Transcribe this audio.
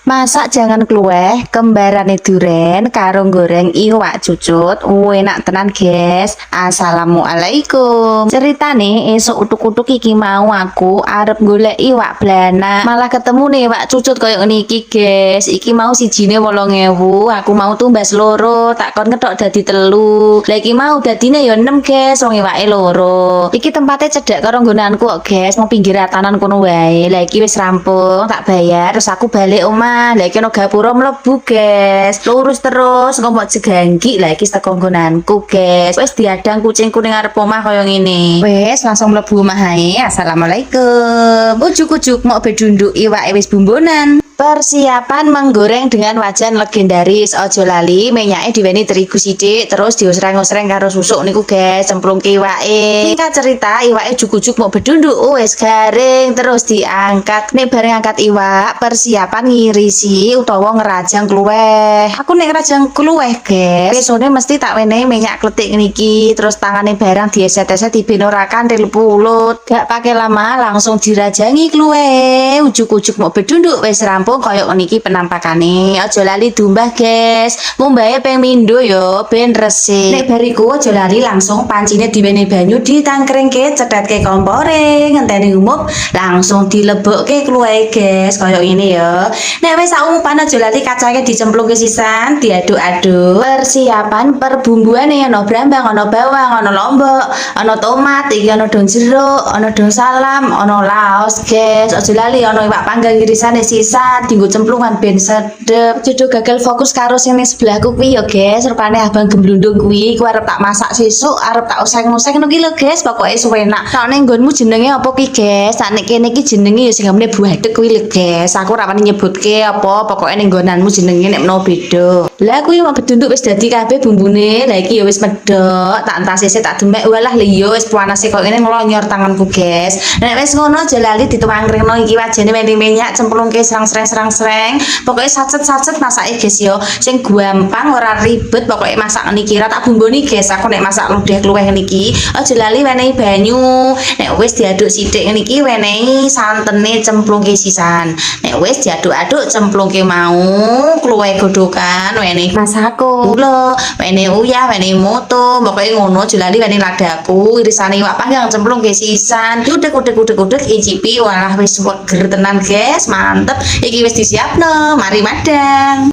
Masak jangan kluweh, kembarane duren karo goreng iwak cucut. Enak tenan, guys. Assalamualaikum. Ceritane esuk utuk-utuk iki mau aku arep golek iwak blana, malah ketemu nih iwak cucut koyo ngene iki, guys. Iki mau sijine 8.000, aku mau tumbas loro, tak kon ketok dadi 3. Lah iki mau dadine ya 6, guys. Wong iwake loro. Iki tempatnya cedek karo nggonanku kok, guys. Mau pinggir atanan kono wae. Lah iki wis rampung, tak bayar terus aku balik omah. Lah iki ono gapura mlebu, guys. Lurus terus ngomong jeganggi. Lah iki teko nggonanku, guys. Wis diadang kucingku ning arep omah koyo ngene. Wis langsung mlebu omah ae. Assalamualaikum. Ujuk-ujuk mau bedunduk iwake wis bumbunan. Persiapan menggoreng dengan wajan legendaris. Ojo lali minyaknya diweni terigu sithik terus diosreng-osreng karo susuk niku, guys. Cemplungke iwake. Singkat cerita, iwake juk-juk mau bedunduk wis garing terus diangkat. Nek bareng angkat iwak, persiapan ngirisi utawa ngerajang kluweh. Aku nek ngerajang kluweh, guys, besone mesti tak wenehi minyak kletik niki, terus tangane barang dieset-eset dibenorakan til pulut. Gak pakai lama langsung dirajangi kluweh. Ujuk-ujuk mau bedunduk wis rampung koyo niki penampakane. Aja lali dumbah, guys. Mumbahe ping mindo yo ben resik. Nek bariku aja lali langsung pancine diweni banyu ditangkringke, cedhatke kompore, ngenteni umup, langsung dilebokke kluweh, guys. Koyo ini ya. Nek wis saumupan aja lali kacangnya dicemplungke sisan, diaduk-aduk. Persiapan perbumbuane ana brambang, ana bawang, ana lombok, ana tomat, iki ana daun jeruk, ana daun salam, ana laos, guys. Aja lali ana iwak panggang irisane sisan, dienggo cemplungan ben sedep. Jodoh gagal fokus karo sing ning sebelahku kuwi ya, guys. Rupane abang gemblundung kuwi ku arep tak masak sesuk, arep tak oseng-oseng ngono ki lho, guys. Pokoke suwenak. Nek ning nggonmu jenenge apa ki, guys? Sak nek kene iki jenenge ya sing ngamne buadek kuwi lho, guys. Aku ora wani nyebutke apa, pokoke ning nggonanmu jenenge nek menawa beda. Lah kuwi mau bedunduk wis dadi kabeh bumbune. Lah iki ya wis medhok, tak entas sisik tak demek. Walah lho ya wis panase kok ngene nglonyor tanganku, guys. Nek wis ngono aja lali dituangkringno iki wajane weni minyak cemplungke serang-serang. Pokoke sacet-sacet masake, guys yo. Sing gampang ora ribet, pokoke masak niki ra tak bumboni, guys. Aku nek masak ludeh kluweh niki aja lali wenehi banyu. Nek wis diaduk sithik niki wenehi santene cemplungke sisan. Nek wis diaduk-aduk cemplungke mau kluweh godhokan wenehi masako. Gula, wenehi uyah, wenehi moto. Pokoke ngono aja lali wenehi ladaku, irisane iwak panggang cemplungke sisan. Udek icipi walah wis seger tenan, guys. Mantep. Iki wis disiapno, mari madang.